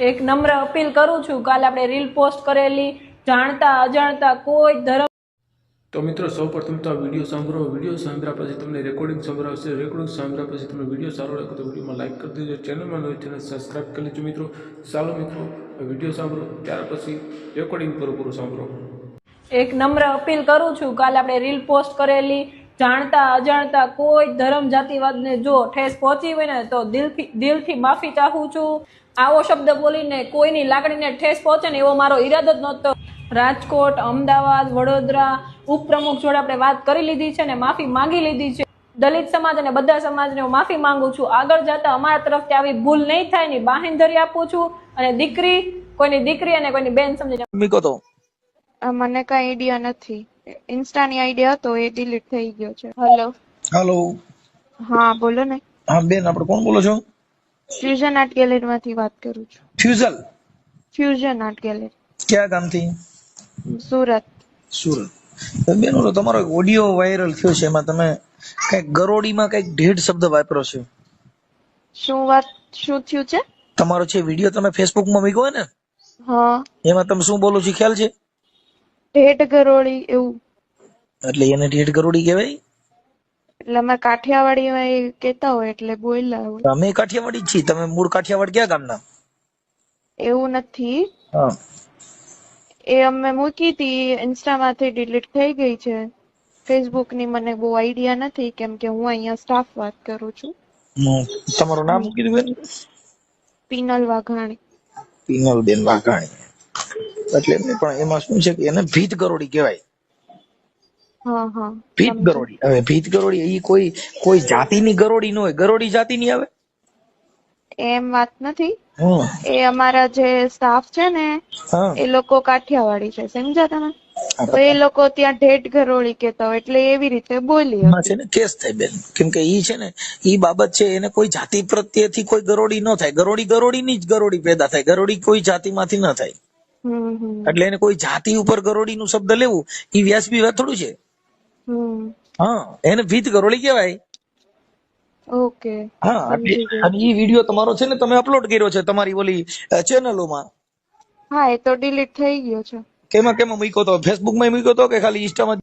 એક નમ્ર અપીલ કરું છું, કાલે આપણે રીલ પોસ્ટ કરેલી જાણતા અજાણતા કોઈ ધર્મ તો મિત્રો સૌપ્રથમ તો આ વિડીયો સાંભળ્યા પછી તમને રેકોર્ડિંગ સંભળાવશે. રેકોર્ડિંગ સાંભળ્યા પછી તમને વિડીયો સારો લાગે તો વિડીયોમાં લાઇક કરી દેજો. ચેનલમાં નવી ચેનલ સબસ્ક્રાઇબ કરી લેજો મિત્રો. ચાલો મિત્રો વિડીયો સાંભળો, ત્યાર પછી રેકોર્ડિંગ પૂરું સાંભળો. એક નમ્ર અપીલ કરું છું, કાલે આપણે રીલ પોસ્ટ કરેલી જાણતા અજાણતા કોઈ ધર્મ જાતિવાદને જો ઠેસ પહોંચી હોય ને તો દિલથી માફી ચાહું છું. આવો શબ્દ બોલીને કોઈની લાગણીને ઠેસ પહોંચે ને એવો મારો ઈરાદો જ નહોતો. રાજકોટ, અમદાવાદ, વડોદરા ઉપપ્રમુખ જોડે આપણે વાત કરી લીધી છે ને માફી માંગી લીધી છે. દલિત સમાજ અને બધા સમાજને હું માફી માંગુ છું. આગળ જતા અમારા તરફથી આવી ભૂલ નહીં થાય ની બાંહેધરી આપું છું. અને કોઈની દીકરી અને કોઈની બેન સમજીને મને કઈ આઈડિયા નથી. ઇન્સ્ટાની આઈડિયા હતો એ ડિલીટ થઈ ગયો છે. હેલો. હા બોલો ને. હા બેન, આપણે કોણ બોલો છો? ફ્યુઝન આર્ટ ગેલેરી માંથી વાત કરું છું. Fusion art gallery. ક્યાં ગામથી? સુરત. બેન, ઓલો તમારો ઓડિયો વાયરલ થયો છે, એમાં તમે કઈક ગરોડીમાં કઈક ઢેઢ શબ્દ વાપરો છો. શું થયું છે? તમારો છે વિડીયો તમે ફેસબુકમાં મૂક્યો હોય ને, હા, એમાં તમે શું બોલો છો ખ્યાલ છે? ઢેઢ ગરોળી એવું. એટલે એને ઢેઢ ગરોડી કહેવાય? એટલે અમે કાઠિયાવાડી કેતા હોય એટલે બોલ્યા હોય. અમે કાઠિયાવાડી જ છીએ. તમે મૂળ કાઠિયાવાડ ક્યાં ગામના? એવું નથી. હા, એ અમે મૂકી હતી, ઇન્સ્ટા માંથી ડિલીટ થઈ ગઈ છે. ફેસબુક ની મને બહુ આઈડિયા નથી, કેમ કે હું અહીંયા સ્ટાફ વાત કરું છું. તમારું નામ શું કીધું બેન? પીનલ વાઘાણી. પીનલબેન વાઘાણી. એટલે એમને પણ એમાં શું છે કે એને ભીત ગરોડી કહેવાય. હા હા. ભીત ગરોડી. હવે ભીત ગરોડી એ કોઈ જાતિની ગરોડી ન હોય. ગરોડી જાતિની આવે એમ વાત નથી. એ અમારા જે સ્ટાફ છે ને એ લોકો કાઠિયાવાડી છે, સમજ્યા તમે? તો એ લોકો ત્યાં ઢેઢ ગરોળી કેતા હોય એટલે એવી રીતે બોલી છે ને કેસ થાય બેન, કેમ કે ઈ છે ને ઈ બાબત છે, એને કોઈ જાતિ પ્રત્યેથી કોઈ ગરોડી ન થાય. ગરોડીની જ ગરોડી પેદા થાય. ગરોડી કોઈ જાતિમાંથી ન થાય. એટલે એને કોઈ જાતિ ઉપર ગરોડી નું શબ્દ લેવું ઈ વ્યાસબી વાત થોડું છે. હા, એને ભીત ગરોળી કહેવાય. ઓકે. હા, અને ઈ વિડીયો તમારો છે ને તમે અપલોડ કર્યો છે તમારી ઓલી ચેનલોમાં. હા, એ તો ડિલીટ થઈ ગયો છે. કેમાં મૂક્યો તો? ફેસબુક માં મૂક્યો તો કે ખાલી ઇન્સ્ટામાં?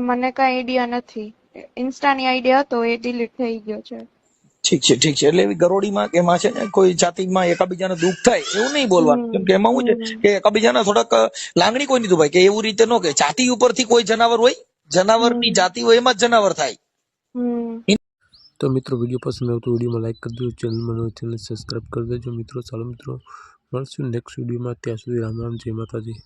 મને કઈ આઈડિયા નથી. ઇન્સ્ટાની આઈડિયા હતો એ ડિલીટ થઈ ગયો છે. ઠીક છે. એટલે એવી ગરોડીમાં કે એમાં છે ને કોઈ જાતિમાં એકાબીજાને દુઃખ થાય એવું નહીં બોલવાનું. કેમ કે એમાં શું છે કે એકાબીજાના થોડાક લાગણી કોઈ નહીં દુભાય કે એવું રીતે ન કે જાતિ ઉપરથી કોઈ જનાવર હોય, જનાવરની જાતિ હોય એમાં જ જનાવર થાય. તો મિત્રો વિડીયો પસંદ આવે તો વિડીયોમાં લાઇક કરી દેજો. ચેનલમાં નવી ચેનલ સબસ્ક્રાઇબ કરી દેજો મિત્રો. ચાલો મિત્રો મળશું નેક્સ્ટ વિડીયોમાં. ત્યાં સુધી રામ રામ, જય માતાજી.